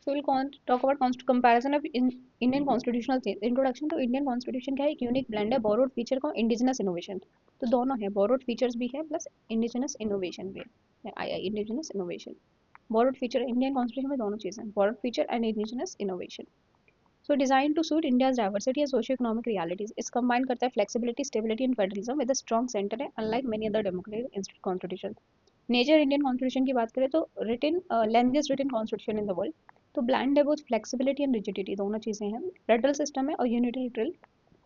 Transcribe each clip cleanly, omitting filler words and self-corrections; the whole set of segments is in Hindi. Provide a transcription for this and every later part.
So we'll talk about comparison of Indian constitutional change. Introduction to Indian constitution क्या है, एक यूनिक ब्लेंड है बोरोड फीचर का इंडिजिनस इनोवेशन। तो दोनों है, बोरोड फीचर्स भी है प्लस इंडिजिनस इनोवेशन भी है। I indigenous innovation, borrowed feature Indian constitution में दोनों चीज़ें, borrowed feature and indigenous innovation. So design to suit India's diversity and socio economic realities, इस कंबाइन करता है flexibility, stability and federalism with a strong centre है, unlike many other democratic constitution. Nature Indian constitution की बात करें तो written lengthiest written constitution in the world. तो ब्लैंड है बोथ फ्लेक्सिबिलिटी एंड रिजिडिटी, दोनों चीज़ें हैं। फेडरल सिस्टम है और यूनिटरी ड्रिल,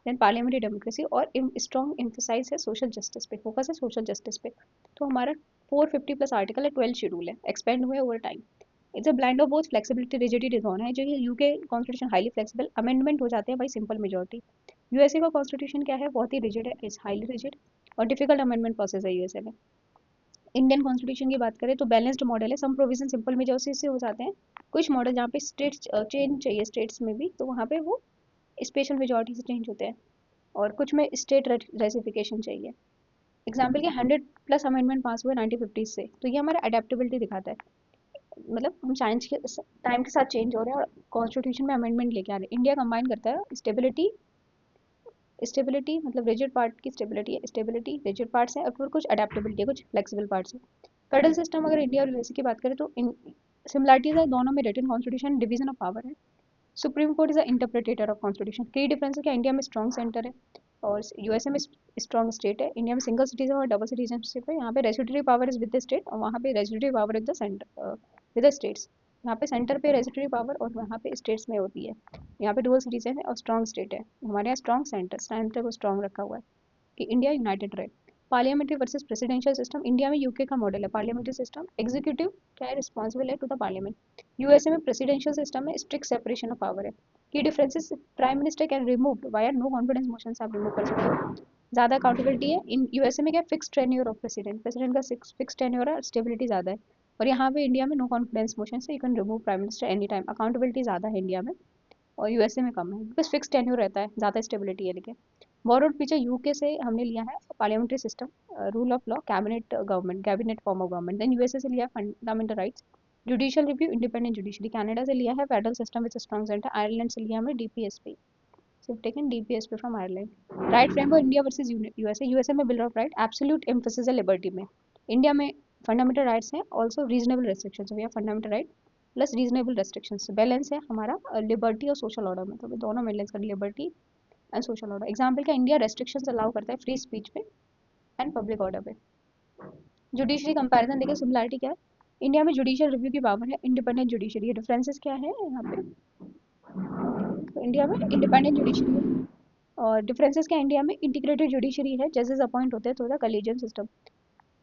देन पार्लियामेंट्री डेमोक्रेसी और स्ट्रॉन्ग एम्फेसाइज है सोशल जस्टिस पे, फोकस है सोशल जस्टिस पे। तो हमारा 450 प्लस आर्टिकल है, 12 शेड्यूल है, एक्सपेंड हुए over time. It's a bland of both flexibility rigidity, दोनों है। जो ये UK constitution highly flexible, amendment हो जाते हैं बाई सिंपल मेजोरिटी। यूएसए का कॉन्स्टिट्यूशन क्या है, बहुत ही रिजिड है, इट्स हाईली रिजिड और डिफिकल्ट अमेंडमेंट प्रोसेस है यूएसए में। इंडियन कॉन्स्टिट्यूशन की बात करें तो बैलेंस्ड मॉडल है, सम प्रोविजन सिंपल मेजोरिटी से हो जाते हैं। कुछ मॉडल जहाँ पे स्टेट चेंज चाहिए स्टेट्स में भी, तो वहाँ पे वो स्पेशल मेजोरिटी से चेंज होते हैं, और कुछ में स्टेट रेसिफिकेशन चाहिए। एग्जाम्पल के 100 प्लस अमेंडमेंट पास हुए 1950 से, तो ये हमारा अडेप्टेबिलिटी दिखाता है। मतलब हम साइंस के टाइम के साथ चेंज हो रहे हैं और कॉन्स्टिट्यूशन में अमेंडमेंट लेके आ रहे हैं। इंडिया कंबाइन करता है स्टेबिलिटी, स्टेबिलिटी मतलब रिजिड पार्ट की स्टेबिलिटी है, स्टेबिलिटी रिजिड पार्ट्स है और फिर कुछ अडेप्टेबिलिटी है, कुछ फ्लेक्सिबल पार्ट्स है। फेडरल सिस्टम अगर इंडिया और यूएसए की बात करें तो सिमिलरिटीज है दोनों में, written constitution, division of power है। Supreme court is the interpreter of constitution. कई डिफरेंस है कि इंडिया में स्ट्रॉन्ग सेंटर है और यूएसए में स्ट्रॉन्ग स्टेट है। इंडिया में सिंगल सिटीजन और डबल सिटीजनशिप है, यहाँ पे residuary power is with the state और वहाँ पे residuary power with the centre, with the states. यहाँ पे सेंटर पे रेजिडेंट्री पावर और वहाँ पे स्टेट्स में होती है। यहाँ पे डुअल सिटीजन है और स्ट्रॉन्ग स्टेट है, हमारे यहाँ स्ट्रॉन्ग सेंटर, सेंटर को स्ट्रॉन्ग रखा हुआ है कि इंडिया यूनाइटेड रहे। Parliamentary versus presidential system, India में यूके का मॉडल है पार्लियामेंट्री सिस्टम, एग्जीक्यूटिव क्या है, रिस्पॉन्सिबल है टू द पार्लियामेंट। यूएसए में प्रेसिडेंशियल सिस्टम में स्ट्रिक्ट सेपरेशन ऑफ पावर है। की differences, prime minister can remove via no confidence motion से आप रिमूव कर सकते हो, ज़्यादा अकाउंटेबिलिटी है। इन यूएसए में क्या fix tenure of president, president का फिक्स टेन्योर है, स्टेबिलिटी ज़्यादा है। और यहाँ पे इंडिया में नो कॉन्फिडेंस मोशन से you can remove prime minister any time, accountability ज़्यादा है इंडिया में और यूएसए में कम है, बिकॉज फिक्स टेन्योर रहता है, ज़्यादा स्टेबिलिटी है। लेकिन बोरोड फीचर यूके से हमने लिया है parliamentary system, rule of law, cabinet government, cabinet form of government. Then USA से लिया fundamental rights, judicial review, independent judiciary. Canada से लिया है federal system with strong centre. Ireland से लिया हमने डीपीएसपी, सिर्फ taken DPSP from Ireland. Right framework India versus USA, USA में bill of right, absolute emphasis है लिबर्टी में। इंडिया में फंडामेंटल राइट्स हैं, also reasonable restrictions, we have fundamental right plus reasonable restrictions. Balance है हमारा लिबर्टी और सोशल ऑर्डर में, तो दोनों मेंटेन कर, liberty and social order. Example क्या, इंडिया रेस्ट्रिक्शंस अलाउ करता है फ्री स्पीच पे एंड पब्लिक ऑर्डर पे। जुडिशरी कंपैरिजन देखिए, सिमिलरिटी क्या है, इंडिया में जुडिशियल रिव्यू की पावर है, इंडिपेंडेंट जुडिशरी। डिफरेंसेस क्या है यहाँ पे, तो इंडिया में इंडिपेंडेंट जुडिशरी है और डिफरेंसेस क्या, इंडिया में इंटीग्रेटेड जुडिशरी है, जजेस अपॉइंट होते हैं through the collegium system.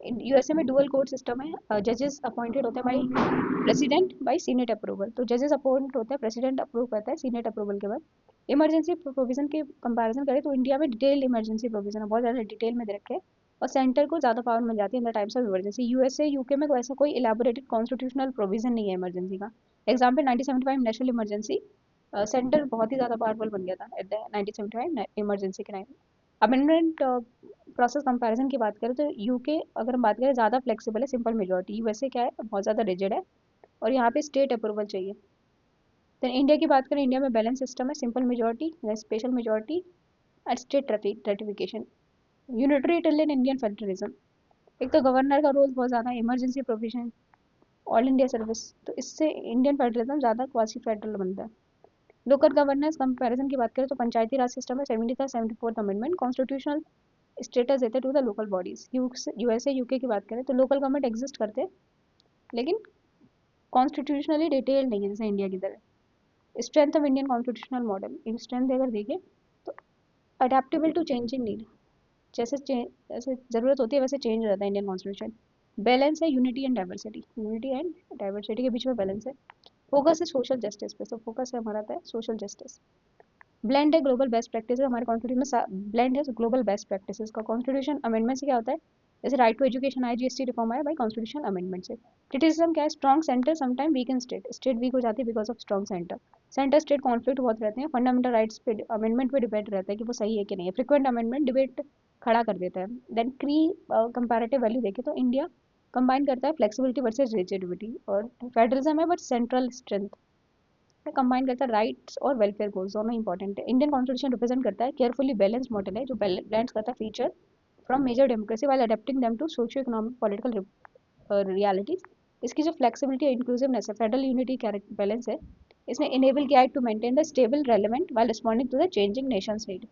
USA में डुअल कोर्ट सिस्टम है, जजेस अपॉइंटेड होते हैं by president by senate approval. तो जजेस अपॉइंट होते हैं, प्रेसिडेंट अप्रूव करता है सीनेट अप्रूवल के बाद। इमरजेंसी प्रोविजन के कंपैरिजन करें तो इंडिया में डिटेल इमरजेंसी प्रोविजन है, बहुत ज़्यादा डिटेल में दे रखे हैं और सेंटर को ज़्यादा पावर मिल जाती है in the times of emergency. USA UK में ऐसा कोई इलेबोरेटेड कॉन्स्टिट्यूशनल प्रोविजन नहीं है इमरजेंसी का। एग्जाम्पल 1975 नेशनल इमरजेंसी, सेंटर बहुत ही ज़्यादा पावरफुल बन गया था एट द 1975 इमरजेंसी के टाइम। अमेंडमेंट प्रोसेस कंपैरिजन की बात करें तो यूके अगर हम बात करें ज़्यादा फ्लेक्सिबल है, सिंपल मेजोरिटी। यूएसए क्या है, बहुत ज़्यादा रिजिड है और यहाँ पे स्टेट अप्रूवल चाहिए। देन इंडिया की बात करें, इंडिया में बैलेंस सिस्टम है, simple majority, special majority and state ratification. Unitary till in Indian federalism, एक तो गवर्नर का रोल बहुत ज़्यादा, emergency provision, all India service, तो इससे इंडियन फेडरलिज्म ज़्यादा क्वासी फेडरल बनता है। लोकल गवर्नेंस कंपैरिजन की बात करें तो पंचायती राज सिस्टम है, 74th अमेंडमेंट कॉन्स्टिट्यूशनल स्टेटस देते to the local bodies. USA UK की बात करें तो लोकल गवर्नमेंट एग्जिस्ट करते हैं लेकिन कॉन्स्टिट्यूशनली डिटेल नहीं है जैसे इंडिया की तरह। Strength of Indian constitutional model, in strength अगर देखें तो अडेप्टेबल टू चेंजिंग नीड, जैसे जैसे ज़रूरत होती है वैसे चेंज हो जाता है इंडियन कॉन्स्टिट्यूशन। बैलेंस है unity and diversity, unity and diversity के बीच में बैलेंस है। फोकस है सोशल जस्टिस पे, तो फोकस है हमारा था सोशल जस्टिस। ब्लेंड है ग्लोबल बेस्ट प्रैक्टिस, हमारे कॉन्स्टिट्यूशन में ब्लेंड है ग्लोबल बेस्ट प्रैक्टिस का। कॉन्स्टिट्यूशन अमेंडमेंट से क्या होता है, जैसे राइट टू एजुकेशन आया, जीएसटी रिफॉर्म आया बाई कॉन्स्टिट्यूशन अमेंडमेंट से। क्रिटिसिज्म क्या है, strong centre sometime weak in state, state weak हो जाती है because of strong centre. Centre state conflict बहुत रहते हैं, फंडामेंटल राइट्स पे अमेंडमेंट पे डिपेंड रहता है कि वो सही है कि नहीं है। फ्रिक्वेंट अमेंडमेंट डिबेट खड़ा कर देता है। देन क्री कंपैरेटिव वैल्यू देखें तो इंडिया कंबाइन करता है फ्लेक्सिबिलिटी वर्सेज रिजिडिटी, और फेडरलिज्म है बट सेंट्रल स्ट्रेंथ। कंबाइन करता है राइट्स और वेलफेयर गोल्स, दोनों इंपॉर्टेंट है। इंडियन कॉन्स्टिट्यूशन रिप्रेजेंट करता है केयरफुली बैलेंस्ड मॉडल है जो ब्लेंड्स करता है feature from major democracy while adapting them to socio economic political realities. इसकी जो फ्लेक्सिबिलिटी इंक्लूसिवनेस है, फेडरल यूनिटी बैलेंस है, इसने इनेबल किया है to maintain the stable relevant while responding to the changing nations need.